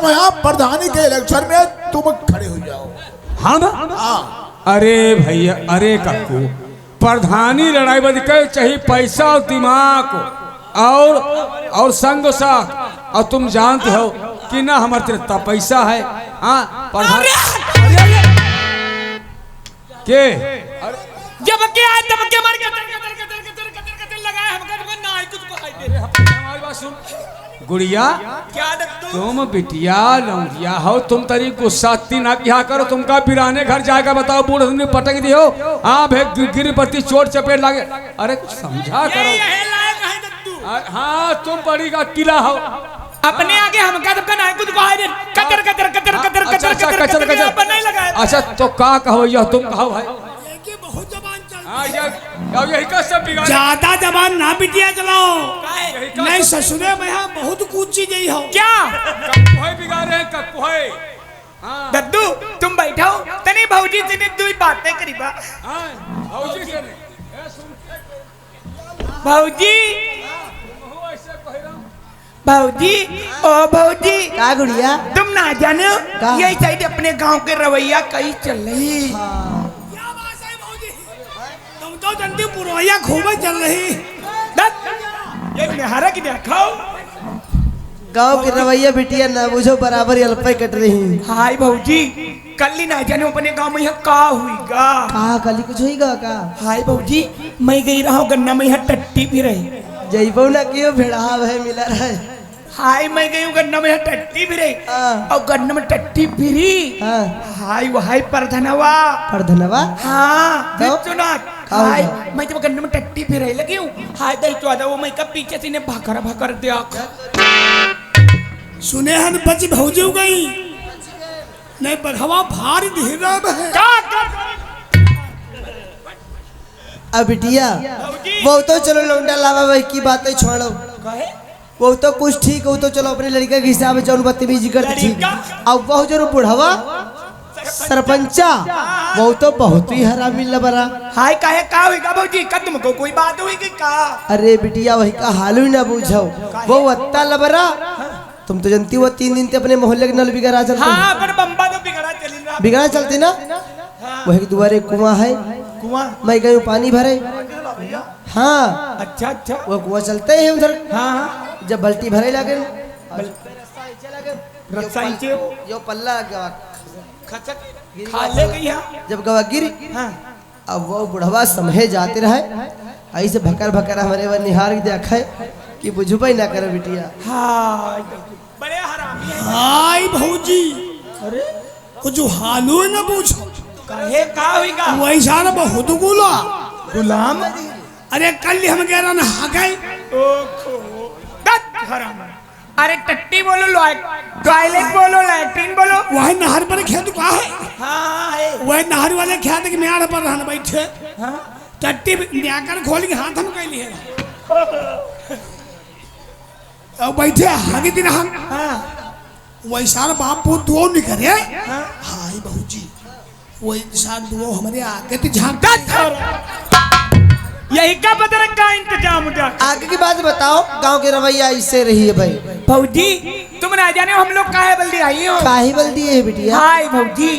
हम यहाँ प्रधानी के इलेक्शन में तुम खड़े हो जाओ। हाँ अरे भैया, अरे कक्कू, प्रधानी लड़ाई बद के चाहिए पैसा और दिमाग और संग साथ। और तुम जानते हो कि ना हमारे इतना पैसा है। हाँ प्रधान के जब के आए तब के मार के लगाए हमका ना कुछ बहाई दे। हमारी बात सुन गुड़िया, क्या दत्तू तुम बिटिया लौंडिया हो, तुम तरी गुस्सा ना किया करो। तुमका बिराने घर जाएगा बताओ, बूढ़ आदमी पटक दियो। हाँ भाई गिर पड़ती चोट चपेट लागे। अरे कुछ समझा करो। हाँ तुम बड़ी का किला हो। अपने आगे हमका तो ना कुछ बहाई दे। कतर कतर कतर कतर कतर कतर कतर बनाई लगाए। अच्छा तो का कहो यह तुम कहो भाई। ये बहुत जबान चल। हाँ यही का सब बिगाड़। ज्यादा जबान ना बिटिया चलाओ। नहीं ससुरे में यहाँ बहुत कुछ चीज हो। क्या कक्कुहे बिगाड़े हैं कक्कुहे। हाँ दद्दू तुम बैठो तनी भौजी से ने दो बातें करीबा। हाँ भौजी से नहीं। भौजी भौजी ओ भौजी का गुड़िया तुम ना जानो का? यही साइड अपने गांव के रवैया कहीं चल रही। क्या बात है भौजी? तुम तो जनती पुरवैया खूब चल रही। ये निहारा की देखाओ। गांव के रवैया बिटिया ना बुझो बराबर अल्पे कट रही। हाय भौजी कल ही ना जानो अपने गांव में यहाँ का हुईगा। का कली कुछ होईगा का? हाय भौजी मैं गई रहा हूँ गन्ना में यहाँ टट्टी भी रही। जइबो ना कियो भेड़ा है मिला रहे। हाय मैं गई हूँ गन्ना में यहाँ टट्टी भी रही। हाँ। और गन्ना में टट्टी फिरी। हाँ हाय वो हाय परधनवा। प्रधनवा हाँ तो? सुना का हाय होगा? मैं जब गन्ना में टट्टी फिर लगी हूँ। हाय दही तो आधा वो मैं कब पीछे से ने भाकर भाकर दिया। सुने हन बच भौजी हो गई। नहीं बढ़वा भारी धीरा है। अब बिटिया वो तो चलो लौंडा लावा भाई की बातें छोड़ो। वो तो कुछ ठीक हो तो चलो अपने लड़का के हिसाब से बदतमीजी करते ठीक। अब वो जो बुढ़वा सरपंचा वो तो बहुत ही हरामी लबरा। हाय काहे का होगा भौजी का तुमको कोई बात हुई कि का? अरे बिटिया वही का हाल ही ना पूछो। वो अत्ता लबरा तुम तो जानती हो 3 दिन से अपने मोहल्ले के नल बिगड़ा चलते। हाँ पर बम्बा तो बिगड़ा चली रहा। बिगड़ा चलती ना। वही दुआरे कुआं है। कुआं मैं गई पानी भरे। हाँ अच्छा अच्छा वो कुआं चलते है उधर। हाँ जब बल्टी भरे लगे रसाइचे यो पल्ला गवा खचक खा ले गई हाँ। जब गवा गिरी। हाँ अब वो बुढ़वा समझे जाते रहे ऐसे भकर भकर हमारे वो निहार देखा है कि बुझुबई ना करो बिटिया। हाँ बड़े हरामी है। हाय भौजी अरे वो जो हालू है ना पूछो। काहे का होगा? वैसा ना बहुत गुला गुलाम अरे कल ही हम कह रहा ना हाँ गए। हराम। अरे टट्टी बोलो टॉयलेट बोलो लैट्रिन बोलो। वह नहर पर खेत का है। हाँ है। वह नहर वाले खेत के मेड़ पर रहने बैठे। हाँ टट्टी न्याकर खोल के हाथ हम कह लिए और बैठे आगे दिन हम वैसा बाप पुत दो निकले। हाय बहूजी वैसा दो हमारे आगे तो झांक। यही का बदरंग का इंतजाम उठा। आगे की बात बताओ। गांव के रवैया इससे रही है भाई। भौजी तुम ना जाने हम लोग काहे बल्दी आई हो। काहे बल दिए है बिटिया। हाय भौजी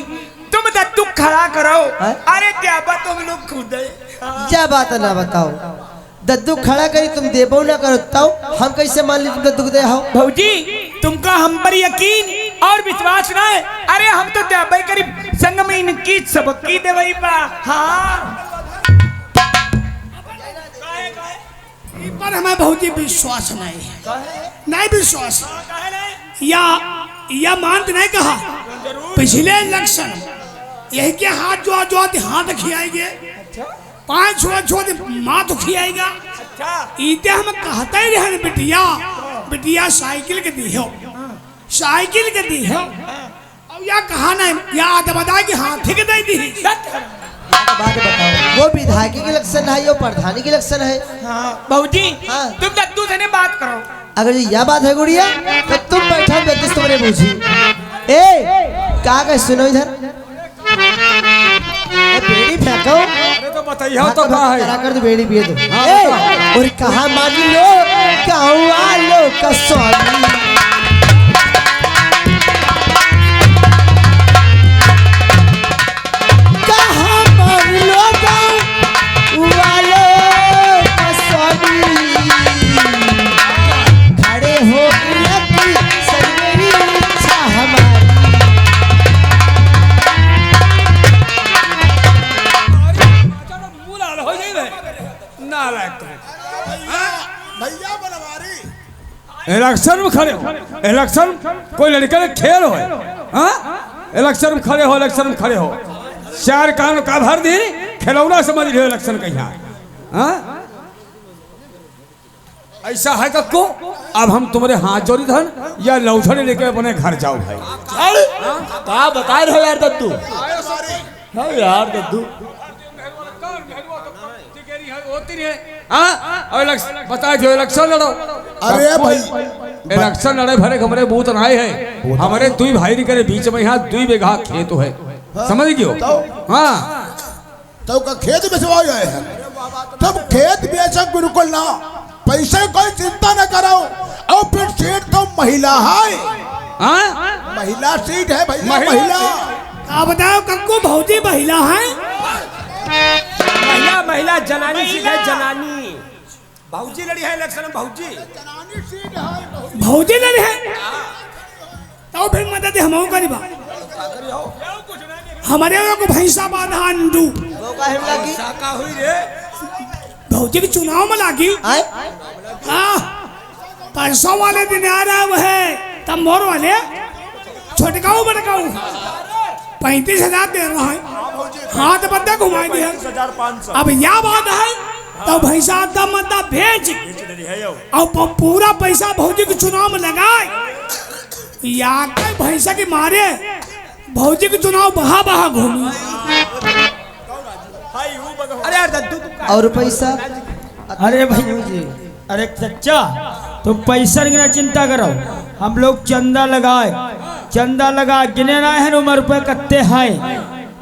तुम दत्तू खड़ा करो। हाँ? अरे क्या बात तुम लोग खुद है। क्या बात है ना बताओ। दद्दू खड़ा करी तुम देबो ना करो तब हम कैसे मान ली तुम दद्दू दे हो। भौजी तुमका हम पर यकीन और विश्वास ना है। अरे हम तो देवई करीब संग में इनकी सबकी देवई बा। हाँ पर हमें भौजी विश्वास नहीं है। नहीं विश्वास या मानते नहीं कहा पिछले इलेक्शन यही के हाथ जो हाथ खियाएंगे 5 छो माथ खियाएगा। इते हम कहते ही रहे बिटिया साइकिल के दी हो साइकिल के दी हो। अब या कहा नहीं या बता कि हाथी के दे दी। बात बताओ। वो विधायक के इलेक्शन है यो प्रधानी के इलेक्शन है। भौजी हाँ। तुम दद्दू से बात करो। अगर यह बात है गुड़िया तो तुम बैठा बेटिस तुम्हारे पूछी। ए का कह सुनो इधर बेड़ी फेंको। अरे तो बताइए तो का है। करा कर दो बेड़ी पिए दो। हाँ, ए और कहा मान लो गाँव वालों का स्वामी इलेक्शन में खड़े हो, इलेक्शन कोई लड़के का खेल हो, हाँ? इलेक्शन में खड़े हो, इलेक्शन में खड़े हो, चार कान का भर दी खिलौना समझ रहे हो इलेक्शन का यहाँ, हाँ? ऐसा है कक्को, अब हम तुम्हारे हाथ जोड़ी धन या लौथड़े लेके अपने घर जाओ भाई। क्या बता रहे हो यार दद्दू? हाँ यार दद्दू बताए जो इलेक्शन लड़ो। अरे भाई इलेक्शन लड़े भरे हमारे बूथ आए हैं, हमारे दुई भाई के बीच में यहाँ 2 बीघा खेत है, समझ गयो? हाँ तब का खेत बेचवा गए हैं, तब खेत बेचक बिल्कुल ना, पैसे कोई चिंता न करो। और फिर सीट तो महिला है, हाँ महिला सीट है भैया, महिला। महिला। आप बताओ कक्कू भौजी महिला है? महिला महिला जनानी सीट है, जनानी। भाऊजी लड़ी है इलेक्शन में, भाऊजी भौजी लड़ी है तो फिर मदद हम करीबा हमारे को भैंसा बांधा अंडू वो काहे में लागी? का हुई रे। भौजी के चुनाव में लागी। आए हाँ, परसों वाले दिन आ रहा वो है तब मोर वाले छोटकाऊ बड़काऊ 35,000 दे रहा है, हाथ बद्दा घुमाई दिया। अब यह बात है तो भैंसा अद्धा मद्दा भेज और पूरा पैसा भौजी के चुनाव में लगाए, या भैंसा के मारे भौजी के चुनाव बहा बहा घूमी। अरे यार दद्दू और पैसा? अरे भाई जी, अरे चचा तुम पैसा की ना चिंता करो, हम लोग चंदा लगाए, चंदा लगा गिने ना है उम्र रुपये कत्ते हैं,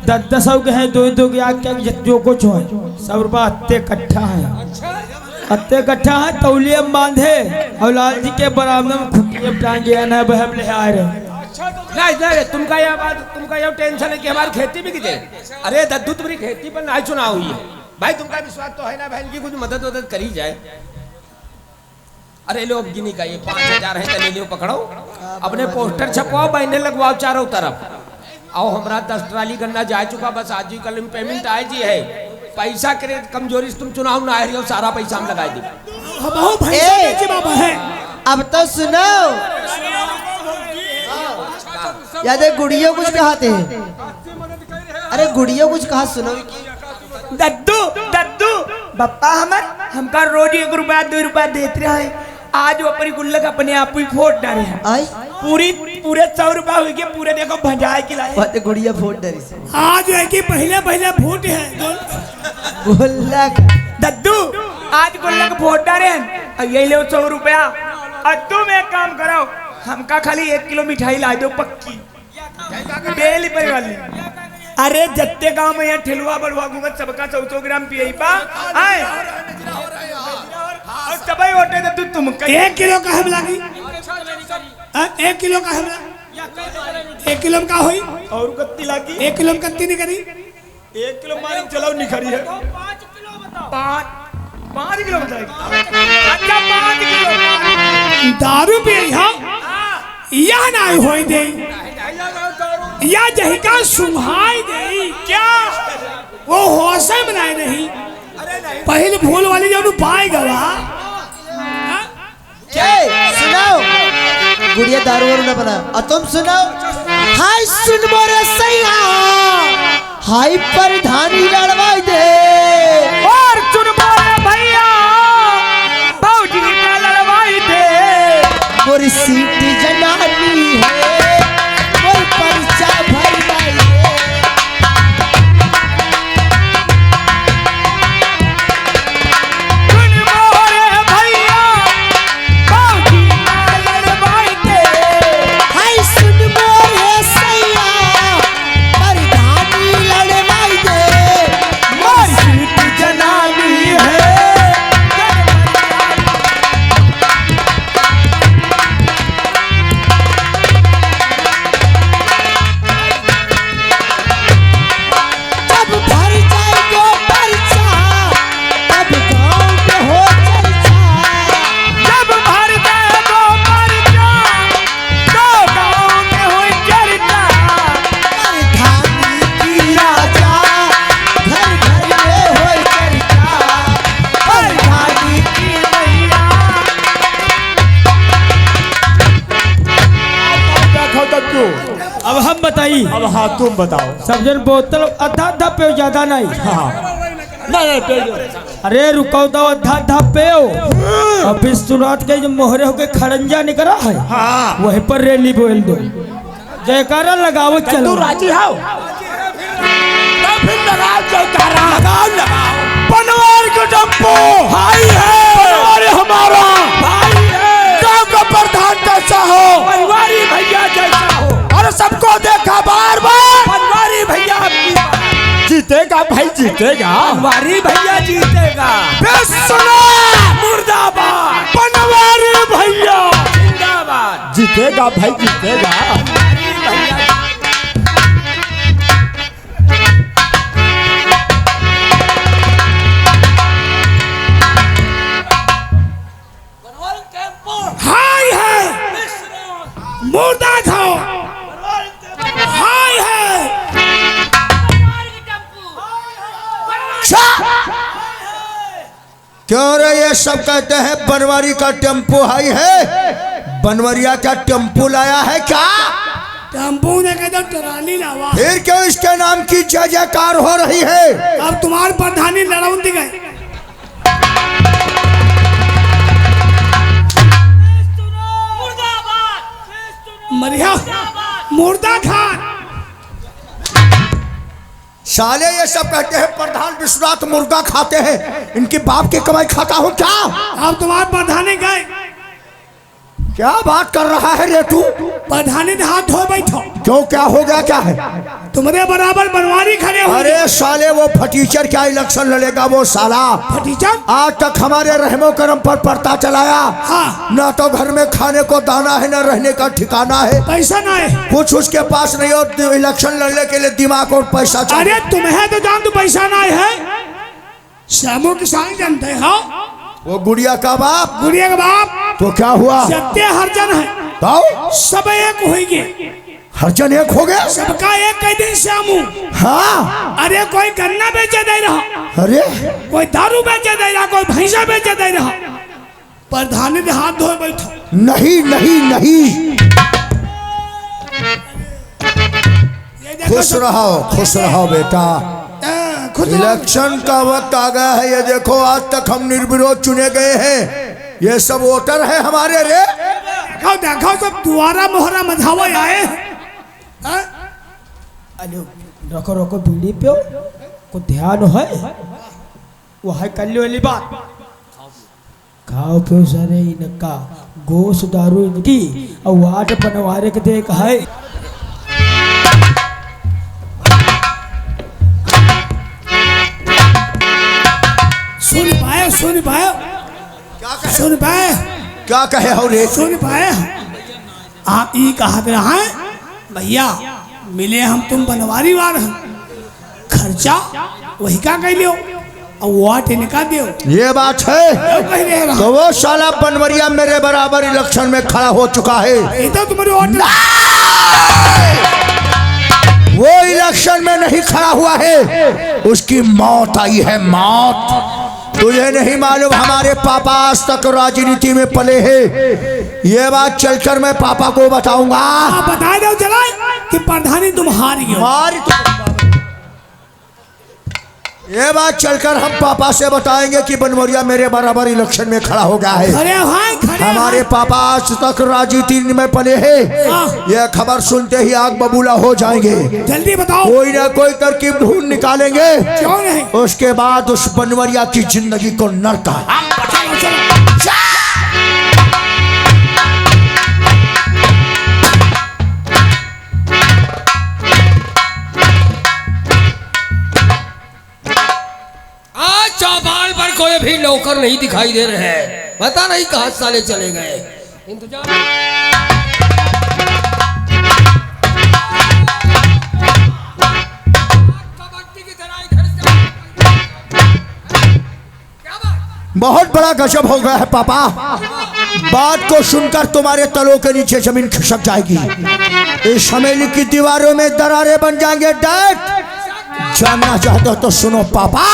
10-10 के हैं, 2-2 के आके जो कुछ हो 100 रुपया अत्ते इकट्ठा है, अत्ते इकट्ठा है तौलिए में बांधे और लाल जी के बरामदे में खुटिए टांगे ना बहम ले आए रहे। नहीं तुमका यह बात, तुमका यह टेंशन है कि हमारी खेती भी किते। अरे दद्दू तुम्हारी खेती पर नहीं चुनाव हुई है भाई, तुमका विश्वास तो है ना बहन की कुछ मदद वदद करी जाए। अरे लो अब गिनी का ये 5,000 है, ले लियो पकड़ो, अपने पोस्टर छपवाओ, बैनर लगवाओ चारों तरफ। आओ हमारा 10 ट्राली गन्ना जा चुका, बस आज ही कल पेमेंट आए जी है, पैसा करे कमजोरी से तुम चुनाव ना आ रही हो, सारा पैसा हम लगाए दी। अब तो सुनो, याद है गुड़ियों कुछ कहते हैं, अरे गुड़ियों कुछ कहा सुनो। दद्दू दद्दू बप्पा हमका रोज 1 रुपया 2 रुपया देते रहे, आज वो अपनी गुल्लक अपने आप ही फोड़ डाले हैं। आई पूरे 100 रुपया हुई के पूरे देखो भंजाए के लाए। बात गुड़िया फोड़ डरी से आज है कि पहले फूट है गुल्लक। दद्दू आज गुल्लक फोड़ डाले हैं, ये लो 100 रुपया। और तुम एक काम करो, हमका खाली 1 किलो मिठाई ला दो पक्की डेली पर वाली। अरे जत्ते गांव में यहाँ ठेलुआ बड़ुआ घूमत सबका 100 ग्राम पिए पा आए और सबई ओटे दे तू तुम 1 किलो का हम लागी, 1 किलो का हम 1 किलो में का होई और कत्ती लागी 1 किलो में कत्ती नहीं करी। 1 किलो मान चलाओ निखरी है, 5 किलो बताएगी। अच्छा 5 किलो दारू पे यह ना होई दे, या जही का सुहाई दे क्या वो होशे बनाए नहीं। पहले भूल वाली जो पाए गवा सुनाओ गुड़िया दारू वारू ना बना। और तुम सुनाओ, हाय सुन मोरे सैया, हाय प्रधानी लड़वाई दे, और सुन मोरे भैया भौजी का लड़वाई दे। मोरी सीट जनानी है, मोर परिचा भर गई है। सुन मोरे भैया भौजी का लड़वाई दे, हाय सुन मोरे सैया, प्रधानी लड़वाई दे, मोर सीट जनानी है। बताओ कक्कू। अब हम बताई। अब हाँ तुम बताओ। सब जन बोतल आधा आधा पे ज्यादा नहीं। हाँ नहीं पे। अरे रुको तो आधा आधा पे और फिर सुरात के जो मोहरे होके खड़ंजा निकला है हाँ। वहीं पर रैली बोल दो जयकारा लगाओ चलो राजी हो फिर लगाओ जयकारा लगाओ लगाओ बनवारी का टेम्पो भाई है बनवारी हमारा भाई है गांव का प्रधान कैसा हो बनवारी भैया जैसा हो और सबको देखा बार बार बनवारी भैया जीतेगा भाई जीतेगा बनवारी भैया जीतेगा सुनो मुर्दाबाद बनवारी भैया जिंदाबाद जीतेगा भाई जीतेगा हाय है मुर्दा खाओ हाय है क्यों रे ये सब कहते हैं बनवारी का टेम्पो हाई है बनवरिया का टेम्पो लाया है क्या टेम्पो ने कहते ट्राली लावा फिर क्यों इसके नाम की जय जयकार हो रही है अब तुम्हारे प्रधानी लड़ाऊ दी गए मरिया मुर्दा खान साले ये सब कहते हैं प्रधान विश्वनाथ मुर्गा खाते हैं इनकी बाप की कमाई खाता हूँ क्या अब तुम्हारे प्रधानी गए क्या बात कर रहा है रे तू प्रधानी ने हाथ धो बैठो क्यों क्या हो गया क्या है तुम्हारे बराबर बनवारी खड़े हो अरे साले वो फटीचर क्या इलेक्शन लड़ेगा वो साला फटीचर आज तक हमारे रहमो करम पर पड़ता चलाया हाँ। न तो घर में खाने को दाना है न रहने का ठिकाना है पैसा ना है कुछ उसके पास नहीं और इलेक्शन लड़ने के लिए दिमाग और पैसा चाहिए अरे तुम्हें तो जान तो पैसा ना है श्यामो किसान जानते हो वो गुड़िया का बाप गुड़िया का बाप तो क्या हुआ सत्य हरजन है तो सब एक होगी हरजन एक हो गया सबका एक कह दिन श्यामू हाँ अरे कोई गन्ना बेचे दे रहा अरे कोई दारू बेचे दे रहा कोई भैंसा बेचे दे रहा प्रधानी ने हाथ धोए बैठो नहीं नहीं नहीं खुश रहो बेटा इलेक्शन का वक्त आ गया है ये देखो आज तक हम निर्विरोध चुने गए हैं ये सब वोटर है हमारे रे देखो देखो सब दोबारा मोहरा मझावा आए अरे रोको रोको बीड़ी पे को ध्यान है वो है कल्ली वाली बात खाओ पियो सारे इनका गोश दारू इनकी और वाट बनवारे के देख है सुन पाए सुन पाए क्या कहे हो रे सुन पाए आप ये कहा रहा है भैया मिले हम तुम बनवारी वार हैं खर्चा वही का कह लियो और वाट इनका दियो ये बात है तो वो साला बनवरिया मेरे बराबर इलेक्शन में खड़ा हो चुका है ये तो तुम्हारी वाट वो इलेक्शन में नहीं खड़ा हुआ है उसकी मौत आई है मौत तुझे नहीं मालूम हमारे पापा आज तक राजनीति में पले हैं ये बात चलकर मैं पापा को बताऊंगा बता दो चला कि प्रधानी तुम हार गए ये बात चलकर हम पापा से बताएंगे कि बनवरिया मेरे बराबर इलेक्शन में खड़ा हो गया है खड़े भाई खड़े हमारे पापा आज तक राजनीति में पले हैं ये खबर सुनते ही आग बबूला हो जाएंगे जल्दी बताओ कोई ना कोई तरकीब ढूंढ निकालेंगे क्यों नहीं उसके बाद उस बनवरिया की जिंदगी को नरका चौपाल पर कोई भी नौकर नहीं दिखाई दे रहे हैं पता नहीं कहां साले चले गए इंतजार बहुत बड़ा गजब हो गया है पापा बात को सुनकर तुम्हारे तलों के नीचे जमीन खिसक जाएगी इस हवेली की दीवारों में दरारें बन जाएंगे डैड जानना चाहते हो तो सुनो पापा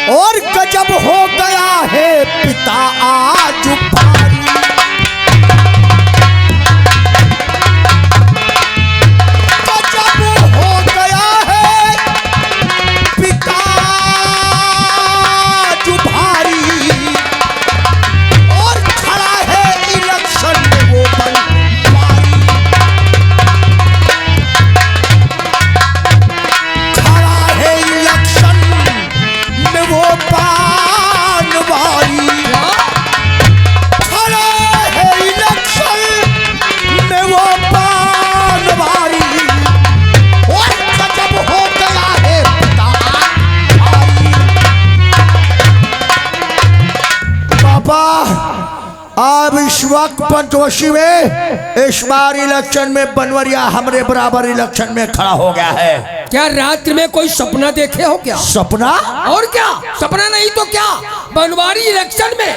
और गजब हो गया है पिता आज भारी वक्त पंचवशी में इस बार इलेक्शन में बनवरिया हमरे बराबर इलेक्शन में खड़ा हो गया है। क्या रात्रि में कोई सपना देखे हो क्या? सपना? और क्या, सपना नहीं तो क्या, बनवारी इलेक्शन में।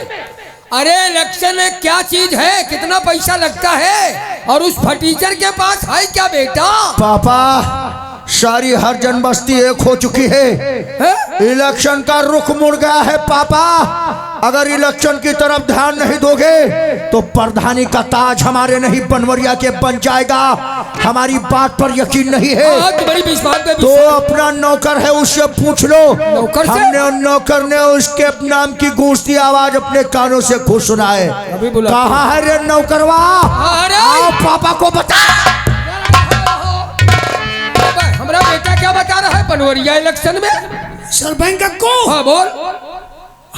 अरे इलेक्शन में क्या चीज है, कितना पैसा लगता है, और उस फटीचर के पास है क्या बेटा? पापा सारी हर जन बस्ती एक हो चुकी है, इलेक्शन का रुख मुड़ गया है पापा। अगर इलेक्शन की तरफ ध्यान नहीं दोगे तो प्रधानी का ताज हमारे नहीं बनवरिया के बन जाएगा। हमारी बात पर यकीन नहीं है तुम्हारी विश्वास पे तो अपना नौकर है उससे पूछ लो। नौकर से? हमने उन नौकर ने उसके नाम की गूंजती आवाज अपने कानों से खुद सुना है। अभी बुला कहाँ है रे नौकरवा? अरे! आओ पापा को बता। हमारा बेटा क्या बता रहा है बनवरिया इलेक्शन में? सरपंच का को हाँ बोल।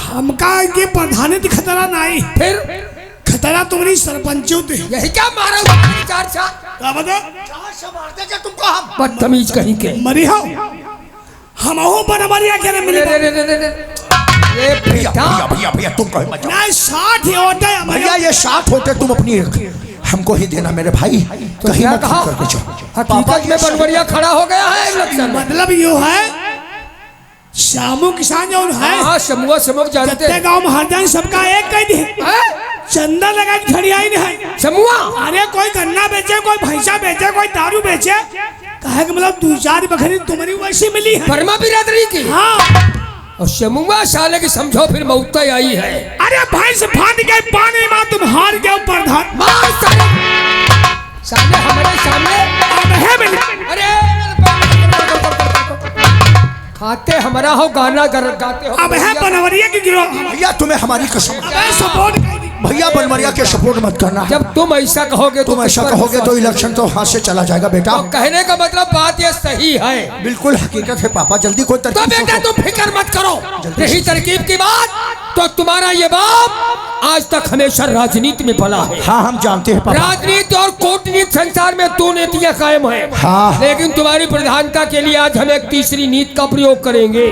हमका ये प्रधानी खतरा नहीं, फिर खतरा तुम्हारी सरपंचों थे। यही क्या मारा चार क्या बता तुमको हम बदतमीज कहीं के। मरी हो हम हो बनवरिया के मिले ये बेटा भैया भैया तुम कहो मत। नहीं 60 ही होता है भैया ये 60 होते तुम अपनी हमको ही देना मेरे भाई। तो कहीं क्या मत कहा? करके जाओ। हकीकत में बनवरिया खड़ा हो गया है इलेक्शन में। मतलब यो है शामू किसान जो है हाँ समूह जानते जत्ते हैं। गांव में हर जान सबका एक कह दी हैं? चंदा लगा के खड़ी आई नहीं। समूह अरे कोई गन्ना बेचे, कोई भैंसा बेचे, कोई दारू बेचे, कहे कि मतलब 2-4 बकरी तुम्हारी वैसी मिली है। वर्मा बिरादरी की। हाँ और समूह साले की समझो फिर मौता आई है। अरे भैंस फांद गए पानी में, तुम हार गए प्रधान। मार साले हमारे सामने। अब है मिली। अरे खाते हमारा हो गाना गाते हो। अब है बनवरिया की गिरो। भैया तुम्हें हमारी कसम। अबे सपोर्ट भैया बनवरिया के सपोर्ट मत करना। जब तुम ऐसा कहोगे तुम ऐसा कहोगे तो इलेक्शन तो हाथ से चला जाएगा बेटा। तो कहने का मतलब बात ये सही है। बिल्कुल हकीकत है पापा। जल्दी कोई तो तरकीब बेटा सोचो। तुम फिक्र मत करो। रही तरकीब की बात तो तुम्हारा ये बाप आज तक हमेशा राजनीति में पला है। हाँ हम जानते हैं पापा। राजनीति और कूटनीति संसार में दो नीतियां कायम है। हाँ। लेकिन तुम्हारी प्रधानता के लिए आज हम एक तीसरी नीति का प्रयोग करेंगे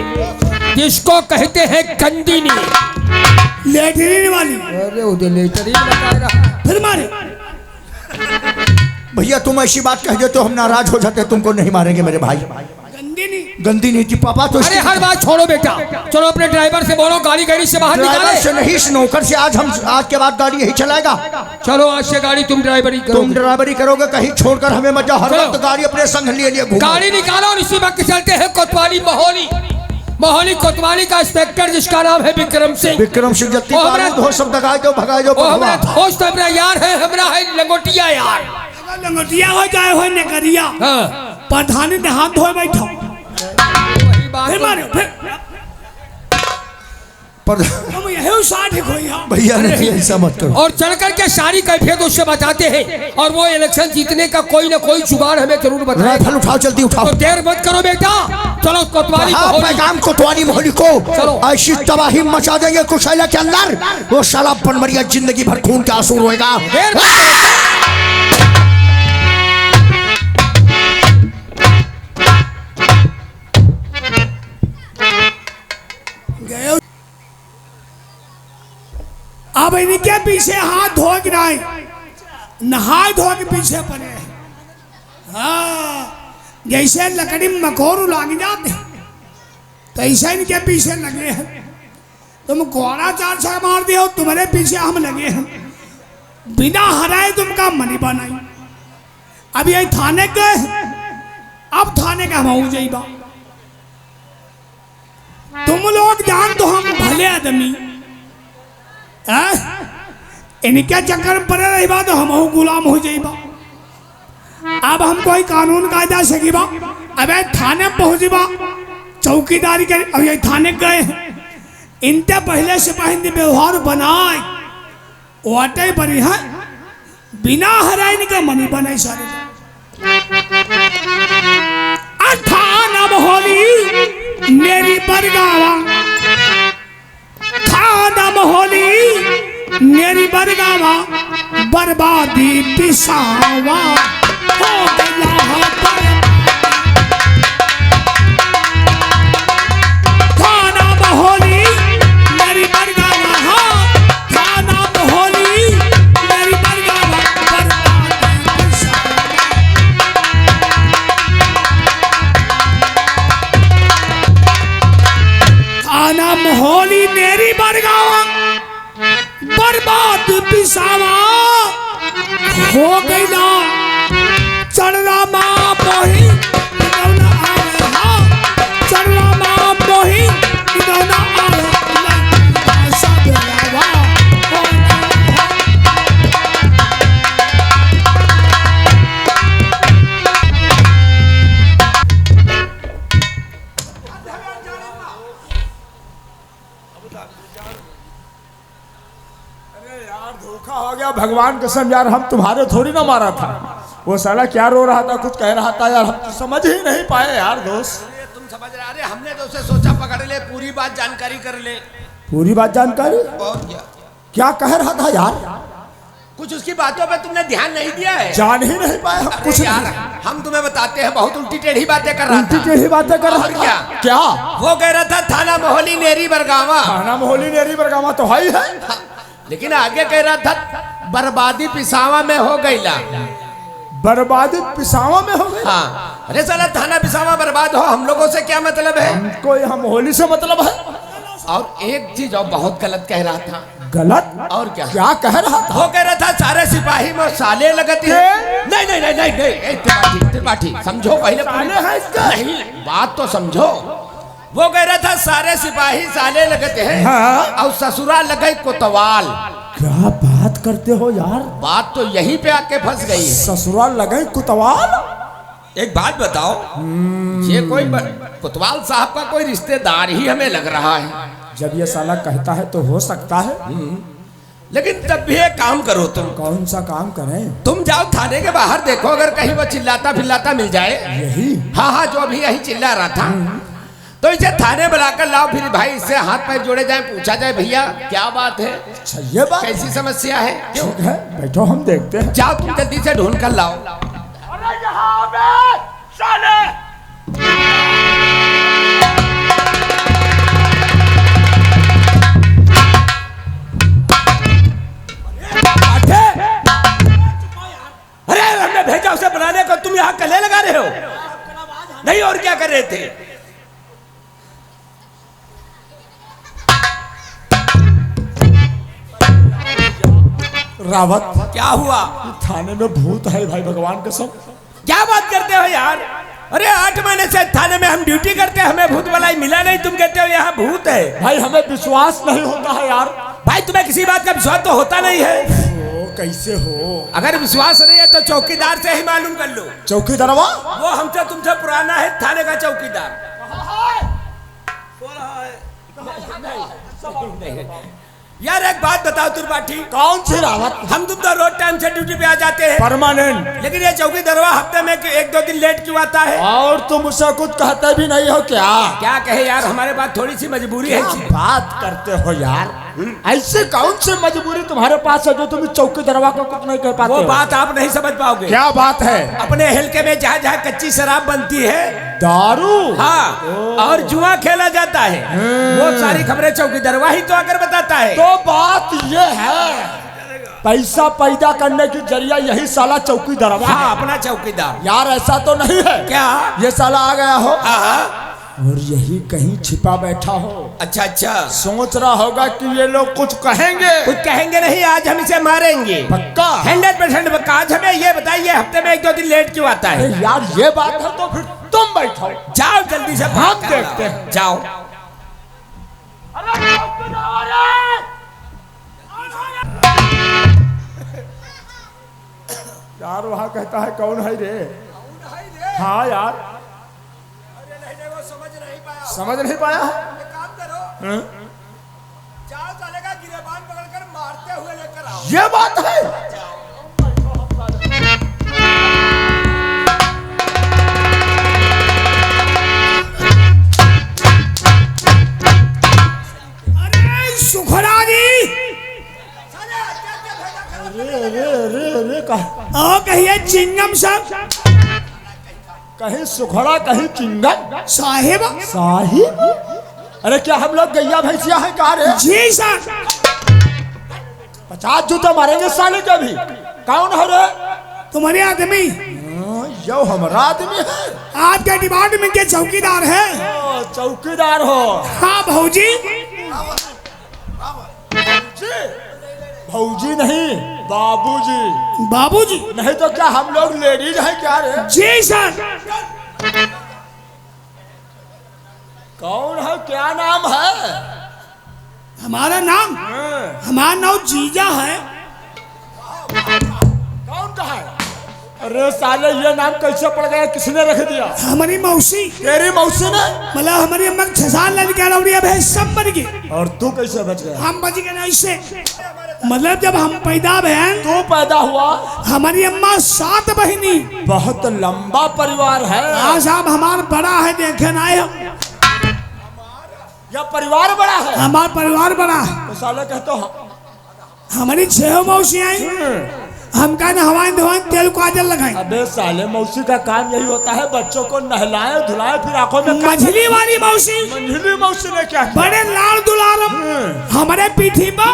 जिसको कहते हैं गंदी नीति। लेटरीन वाली। अरे उधर लेटरीन बता रहा। फिर मारे। भैया तुम ऐसी बात कह दे तो हम नाराज हो जाते। तुमको नहीं मारेंगे मेरे भाई। गंदी नहीं। गंदी नीति पापा तो अरे हर बात छोड़ो बेटा, चलो अपने ड्राइवर से बोलो गाड़ी से बाहर ड्राइवर निकाले। से नहीं इस नौकर से आज के बाद गाड़ी यही चलाएगा। चलो आज से गाड़ी तुम ड्राइवरी करो। तुम ड्राइवरी करोगे, कहीं छोड़कर हमें मत जाओ। हर चलो। वक्त गाड़ी अपने संग लिए घूमो। गाड़ी निकालो और इसी वक्त चलते हैं कोतवाली मोहाली कोतवाली का इंस्पेक्टर जिसका नाम है विक्रम सिंह। विक्रम सिंह जत्ती ओ हमरा- बारूद हो सब दगाए दो भगाए दो। वो हमारा दोस्त हमारा यार है, हमारा है लंगोटिया यार। अगर लंगोटिया हो जाए हो नगरिया। हाँ प्रधानी ने हाथ धोए बैठो। वही बात फिर तो- मारे फिर। हम यही 60 खोई हम। भैया नहीं ऐसा मत करो। और चढ़ करके सारी कैफियत उससे बताते हैं और वो इलेक्शन जीतने का कोई ना कोई जुगाड़ हमें जरूर बताए। राइफल उठाओ जल्दी उठाओ। तो देर मत करो बेटा, चलो कोतवाली हाँ मोहाली। पैगाम कोतवाली मोहली को चलो। ऐसी तबाही मचा देंगे कुशैला के अंदर वो साला बनवरिया जिंदगी भर खून का आंसू रोएगा। देर मत करो। अब इनके पीछे हाथ धो के नहीं, नहाए धो के पीछे पड़े हैं। हाँ जैसे लकड़ी में मकोर लाग जाते तो ऐसे इनके पीछे लगे हैं। तुम घोड़ा 4 छक्का मार दिया हो, तुम्हारे पीछे हम लगे हैं। बिना हराए तुमका मनी बनाई। अब ये थाने गए, अब थाने का हम जाइबा। तुम लोग जान तो हम भले आदमी इनके चक्कर में पड़े रही बात तो हम गुलाम हो जाइबा। अब हम कोई कानून कायदा सकीबा। अब थाने में पहुंचीबा, चौकीदारी कर। अब ये थाने गए इनते पहले से पहले व्यवहार बनाए वाटे बनी है। बिना हराए इनका मनी बनाए सारे। थाना मोहाली मेरी बरगावा, थाना मोहाली मेरी बरगावा, बर्बादी पिसावा हो गया है बर्बादी। थाना मोहाली मेरी बरगावा, हाँ थाना मोहाली गईला चढ़ला माँ मोही किदौना आवे हाँ चढ़ला माँ मोही किदौना आवे ऐसा बेलावा धोखा हो गया भगवान कसम यार, हम तुम्हारे थोड़ी ना मारा था। वो साला क्या रो रहा था, कुछ कह रहा था यार, हम तो समझ ही नहीं पाए यार दोस्त। तुम समझ रहे? अरे हमने तो उसे सोचा पकड़ ले, पूरी बात जानकारी कर ले। पूरी बात जानकारी? और क्या क्या कह रहा था यार? कुछ उसकी बातों पे तुमने ध्यान नहीं दिया है? जान ही नहीं पाए हम कुछ यार नहीं। हम तुम्हें बताते हैं, बहुत उल्टी टेढ़ी बातें कर रहा उल्टी था। टेढ़ी बातें कर रहा और था। क्या? क्या? वो कह रहा था थाना मोहली नेरी बरगावा, खाना मोहली नेरी बरगामा तो है ही है, लेकिन आगे कह रहा था बर्बादी पिसावा में हो गईला। बर्बादी पिसावा में हो गई। हाँ, अरे साला थाना पिसावा बर्बाद हो, हम लोगों से क्या मतलब है? हमको यहाँ मोहली से मतलब है। और एक चीज और बहुत गलत कह रहा था। गलत? और क्या? क्या कह रहा था? वो कह रहा था सारे सिपाही में साले लगती है। नहीं नहीं नहीं नहीं नहीं, ए, त्रिपाठी त्रिपाठी समझो पहले। साले है इसका? नहीं, बात तो समझो। वो कह रहा था सारे सिपाही साले लगते हैं। हाँ। और ससुरा लगे कोतवाल। क्या बात करते हो यार? बात तो यहीं पे आके फंस गई है। ससुराल लगे कुतवाल? एक बात बताओ, ये कोई कोतवाल साहब का कोई रिश्तेदार ही हमें लग रहा है। जब ये साला कहता है तो हो सकता है। लेकिन तब भी एक काम करो तुम। कौन सा काम करें? तुम जाओ थाने के बाहर, देखो अगर कहीं वो चिल्लाता फिल्लाता मिल जाए। यही? हाँ हाँ, जो भी यही चिल्ला रहा था, तो इसे थाने बुलाकर लाओ। फिर भाई इससे हाथ पैर जोड़े जाए, पूछा जाए भैया क्या बात है, अच्छा ये बात? कैसी समस्या है, क्यों? ठीक है, बैठो हम देखते हैं। जाओ तुम जल्दी से ढूंढ कर लाओ। अरे हमने भेजा उसे बनाने को, तुम यहाँ कले लगा रहे हो? नहीं, और क्या कर रहे थे? रावत, क्या हुआ? थाने में भूत है भाई, भगवान कसम। क्या बात करते हो यार? अरे 8 महीने से थाने में हम ड्यूटी करते हैं, हमें भूत वाला मिला नहीं, तुम कहते हो यहाँ भूत है। भाई हमें विश्वास नहीं होता है यार। भाई तुम्हें किसी बात का विश्वास तो होता नहीं है। ओ, कैसे हो? अगर विश्वास नहीं है तो चौकीदार से ही मालूम कर लो। चौकीदारवा? वो हमसे तुमसे पुराना है, थाने का चौकीदार। यार एक बात बताओ त्रिपाठी, कौन सी रावत? हम तुम तो रोज टाइम से ड्यूटी पे आ जाते हैं, परमानेंट। लेकिन ये चौकीदारवा हफ्ते में 1-2 दिन लेट क्यों आता है? और तुम उसे कुछ कहते भी नहीं हो क्या? क्या कहे यार, हमारे पास थोड़ी सी मजबूरी है। क्या बात करते हो यार? ऐसे कौन सी मजबूरी तुम्हारे पास है जो तुम चौकीदारवा को कुछ नहीं कह पाते वो हो? बात आप नहीं समझ पाओगे। क्या बात है? अपने हल्के में जहाँ जहाँ कच्ची शराब बनती है, दारू? हाँ, और जुआ खेला जाता है, वो सारी खबरें चौकीदारवा ही तो आकर बताता है। तो बात ये है, पैसा पैदा करने की जरिया यही साला चौकीदारवा है। हाँ, अपना चौकीदार। यार ऐसा तो नहीं है क्या? ये साला आ गया हो हाँ, और यही कहीं छिपा बैठा हो, अच्छा अच्छा, सोच रहा होगा कि ये लोग कुछ कहेंगे। कुछ कहेंगे नहीं, आज हम इसे मारेंगे पक्का? 100% पक्का। आज हमें ये बताइए हफ्ते में 1-2 दिन लेट क्यों आता अरे है? यार ये बात है तो फिर तुम बैठो, जाओ जल्दी से, हम बात कर देखते लो। हैं। जाओ। यार वहाँ कहता है कौन है रे? हाँ यार, समझ नहीं पाया। हाँ? जाओ, चलेगा गिरेबान पकड़कर मारते हुए लेकर आओ। ये बात है। अरे सुखरा जी, रे रे रे रे ओ कहिए चिंगम साहब। कहीं सुखड़ा कहीं चिंगम साहिब? साहिब? अरे क्या हम लोग गैया भैंसिया है कहा रे? जी साहब। 50 जूते मारेंगे साले के भी। कौन है रे? तुम्हारे आदमी यो हमारा आदमी है। आपके डिपार्टमेंट के चौकीदार है। ओ, चौकीदार हो? हाँ भौजी। भौजी नहीं, बाबूजी। बाबूजी। नहीं तो क्या हम लोग लेडीज हैं क्या रे? जी सर। कौन है, क्या नाम है? हमारा नाम जीजा है। कौन का है? अरे साले ये नाम कैसे पड़ गया, किसने रख दिया? हमारी मौसी। तेरी मौसी ने? मतलब हमारी अम्मा 6 साल लड़कियां रौड़ी है, सब मर गई। और तू कैसे बच गया? हम बच गए ऐसे, मतलब जब हम पैदा बहन तू पैदा हुआ? हमारी अम्मा 7 बहनी। बहुत लंबा परिवार है। हाँ साहब, हमारा बड़ा है, देखे ना हम। यह परिवार बड़ा है? हमारा परिवार बड़ा है। तो साले कहते हो हमारी 6 मौसी आई, हम का नहवाएं धोएं, तेल काजल लगाएं। अबे साले, मौसी का काम यही होता है बच्चों को नहलाएं धुलाएं, फिर आंखों में मझली वाली मौसी। मंझली मौसी ने क्या किया? बड़े लाड़ दुलारम हमारे पीठी पर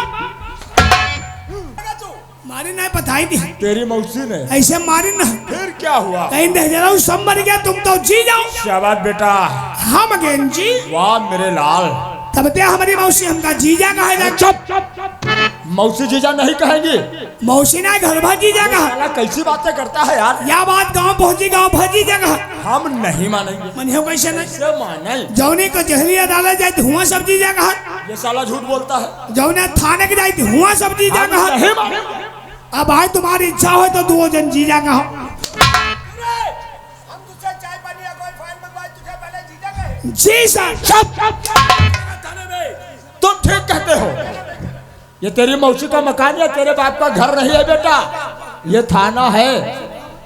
मारी नहीं बताई थी। तेरी मौसी ने ऐसे मारी ना। फिर क्या हुआ? कहीं दे जरा सब मर गया, तुम तो जी जाओ। शाबाश बेटा। हम अगेन जी। वाह मेरे लाल। तब ते हमारी मौसी हमका जीजा कहे। चुप। मौसी जीजा नहीं कहेंगी। मौसी ना घर भा जीजा कहा। साला कैसी बातें करता है यार। या बात गांव पहुंची, गांव भजी जगह हम नहीं मानेंगे। मन हो कैसे नहीं? कैसे माने? जौने को जहरी अदालत जाए धुआं सब्जी जगह। ये साला झूठ बोलता है। जौने थाने के जाए धुआं सब्जी हम जगह। नहीं मानेंगे। अब भाई तुम्हारी इच्छा हो तो 2 जन जीजा कहो। जी सर। तुम ठीक कहते हो। ये तेरी मौसी का मकान या तेरे बाप का घर नहीं है बेटा, ये थाना है।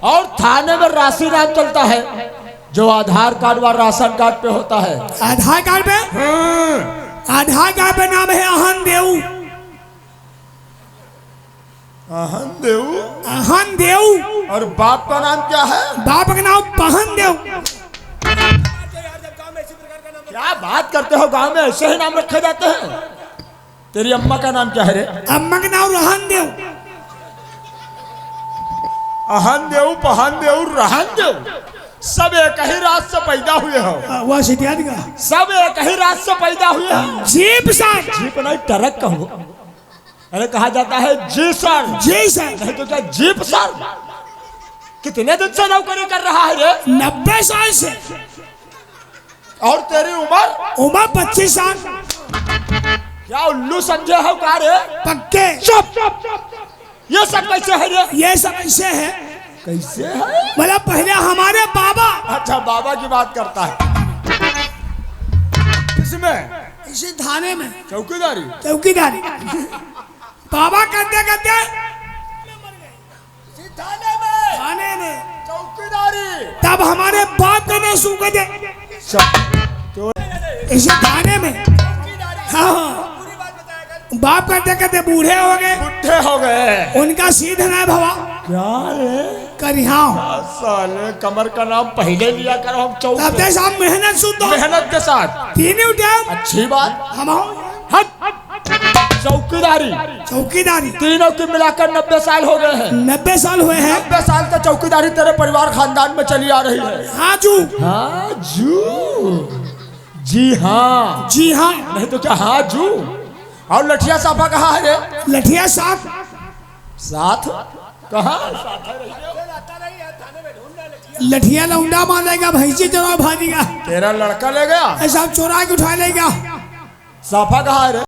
और थाने में राशि नाम चलता है, जो आधार कार्ड व राशन कार्ड पे होता है। आधार कार्ड पे? आधार कार्ड पे नाम है अहन देव। अहन देव? अहन देव। और बाप का नाम क्या है? बाप का नाम पहन देव। क्या बात करते हो, गांव में ऐसे ही नाम रखे जाते हैं। तेरी अम्मा का नाम क्या है रे? अम्मा का नाम रहन देव। अहन देव, पहन देव, रहन देव, सब एक ही रात से पैदा हुए हो। वह सिटियाद का सब एक ही रात से पैदा हुए हो। Jeep sir. जीप नहीं, ट्रक कहो। अरे कहा जाता है जी सर। जी सर। नहीं तो क्या जीप सर? कितने दिन से नौकरी कर रहा है रे? 90 साल से। और तेरी उम्र? उम्र 25 साल। क्या उल्लू समझे हो का रे? पक्के। चुप। ये सब कैसे है रे? ये सब ऐसे है। कैसे है? मतलब पहले हमारे बाबा। अच्छा, बाबा की बात करता है। किसमें? इसी थाने में चौकीदारी। चौकीदारी बाबा करते करते थाने में चौकीदारी। तब हमारे बाप का नाम सूखे थे इसी थाने में। हाँ, बाप करते करते बूढ़े हो गए। बुढ़े हो गए। उनका सीधा नाम भवा क्या रे? करिहाव। साले, कमर का नाम पहले लिया करो। हम तब तक हम मेहनत सुन मेहनत के साथ। तीनों टाइम अच्छी बात। हम चौकीदारी। चौकीदारी तीनों की मिलाकर 90 साल हो गए हैं। 90 साल हुए हैं। 90 साल तक चौकीदारी तेरे परिवार खानदान में चली आ रही है। हाँ जू। हाँ जू। जी हाँ। जी हाँ। नहीं तो क्या हाँ जू। और लठिया साफा कहाँ है रे? लठिया साथ कहाँ? लठिया लौंडा मारेगा, भैंसी चोरा भागेगा। तेरा लड़का ले गया? ऐसा चोरा के उठा लेगा। साफा कहाँ है रे?